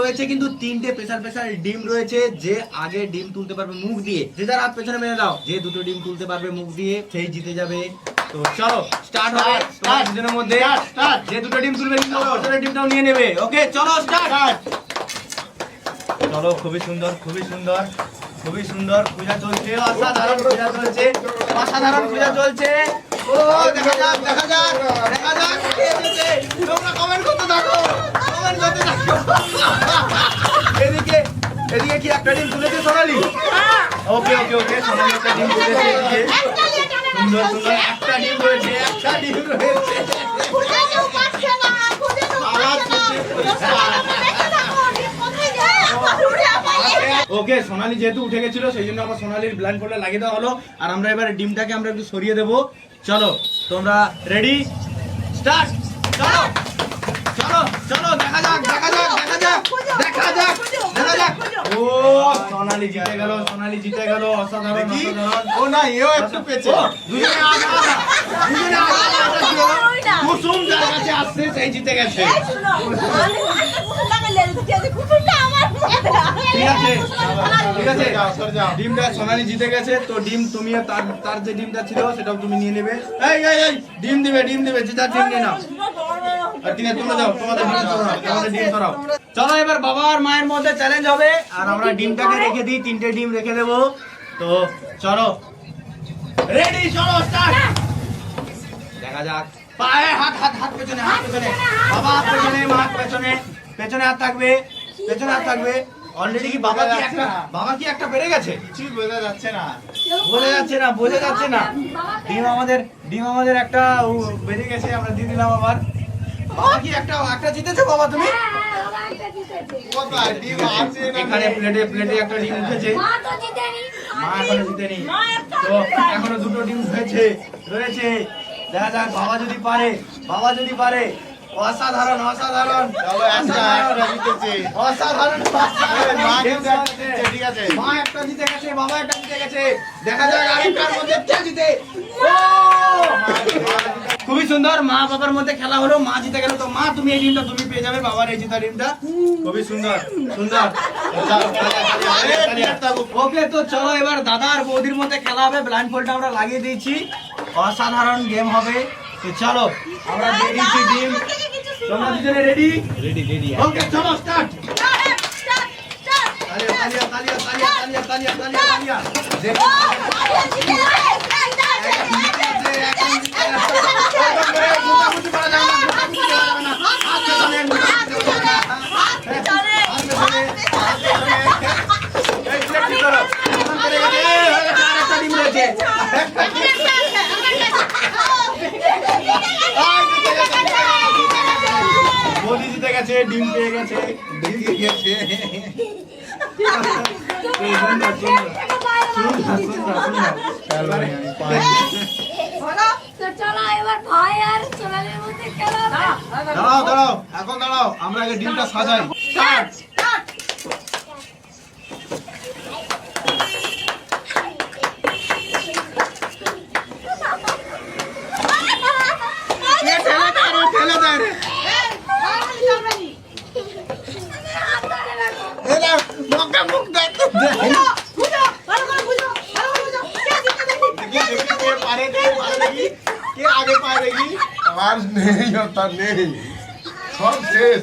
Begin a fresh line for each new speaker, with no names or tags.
রয়েছে কিন্তু 3টে স্পেশাল স্পেশাল ডিম রয়েছে। যে আগে ডিম তুলতে পারবে মুখ দিয়ে, যে যার হাত পেছনে মেরে দাও, যে দুটো ডিম তুলতে পারবে মুখ দিয়ে সেই জিতে যাবে। তো চলো স্টার্ট হবে। স্টার্ট দুজনের মধ্যে স্টার্ট। যে দুটো ডিম তুলবে ওটার ডিমটাও নিয়ে নেবে। ওকে চলো স্টার্ট। চলো খুবই সুন্দর খুবই সুন্দর খুবই সুন্দর পূজা চলছে, অসাধারণ পূজা চলছে, অসাধারণ পূজা চলছে। ও দেখা যাক দেখা যাক দেখা যাক কে জিতে। তোমরা কমেন্ট করতে থাকো, কমেন্ট করতে থাকো। এদিকে এদিকে কি একটা ডিম তুলেছে সোনালি? ওকে ওকে ওকে সোনালি একটা ডিম তুলেছে। এদিকে সুন্দর সুন্দর একটা ডিম রয়েছে, একটা ডিম রয়েছে। ওকে সোনালি যেহেতু উঠে গেছিল সেই জন্য আবার সোনালির ব্লাইন্ড ফোল্ডার লাগিয়ে দেওয়া হলো। আর আমরা এবারে ডিমটাকে আমরা একটু সরিয়ে দেবো। চলো তোমরা রেডি স্টার্ট। চলো চলো চলো দেখা যাক দেখা যাক দেখা যাক দেখা যাক দেখা যাক। ও সোনালি জিতে গেল, সোনালি জিতে গেল, অসাধারণ অসাধারণ। ও না এও একটু পেছে, দুজনে আগা দুজনে আগা কুসুম যার কাছে আসছে সেই জিতে গেছে। ঠিক আছে ঠিক আছে ডিমটা সোনালি জিতে গেছে। তো ডিম তুমি তার যে ডিমটা ছিল সেটাও তুমি নিয়ে নেবে। এই এই এই ডিম দিবে যে যার ডিম নিয়ে নাও। ঠিক আছে তোমরা যাও, তোমাদের ডিম সরাও, তোমাদের ডিম সরাও। চলো এবার বাবা আর মায়ের মধ্যে চ্যালেঞ্জ হবে। আর আমরা ডিমটাকে রেখে দিই, 3টে ডিম রেখে দেবো। তো চলো রেডি চলো স্টার্ট। দেখা যাক পায়ে হাত হাত হাত পেছনে হাত পেছনে, বাবা হাত পেছনে মা হাত পেছনে, পেছনে হাত থাকবে পেছনে হাত থাকবে। অলরেডি কি বাবা কি একটা বেড়ে গেছে?
কিছুই বোঝা যাচ্ছে না
বোঝা যাচ্ছে না বোঝা যাচ্ছে না। ডিম আমাদের একটা বেড়ে গেছে, আমরা দিয়ে দিলাম আবার। বাবা কি একটা জিতেছো বাবা তুমি?
কোথায় ডিম আছে না?
এখানে প্লেটে একটা ডিম উঠেছে। মা এখনো জিতেনি। তো এখনো দুটো ডিম রয়েছে। দেখা যাক বাবা যদি পারে। অসাধারণ অসাধারণ অসাধারণ।
ঠিক আছে
মা একটা জিতে গেছে, বাবা একটা জিতে গেছে। দেখা যাক আরেকটার মধ্যে কে জিতে। খুবই সুন্দর, মা বাবার মধ্যে খেলা হলো, মা জিতে গেল। তো মা তুমি এই ডিমটা তুমি পেয়ে যাবে, বাবার এই জিতা ডিমটা। খুবই সুন্দর সুন্দর। ওকে তো চলো এবার দাদা আর বৌদির মধ্যে খেলা হবে। ব্লাইন্ড ফোল্ডটা আমরা লাগিয়ে দিয়েছি, অসাধারণ গেম হবে। তো চলো আমরা দিয়ে দিচ্ছি ডিম। তোমরা দুজনে রেডি? রেডি ওকে চলো স্টার্ট। তালিয়া তালিয়া তালিয়া তালিয়া তালিয়া তালিয়া তালিয়া বৌদি জিতে গেছে, ডিম পেয়ে গেছে। দাঁড়াও এখন দাঁড়াও, আমরা আগে ডিমটা সাজাই। স্টার্ট।
আর নেই ওটা নেই, সব শেষ।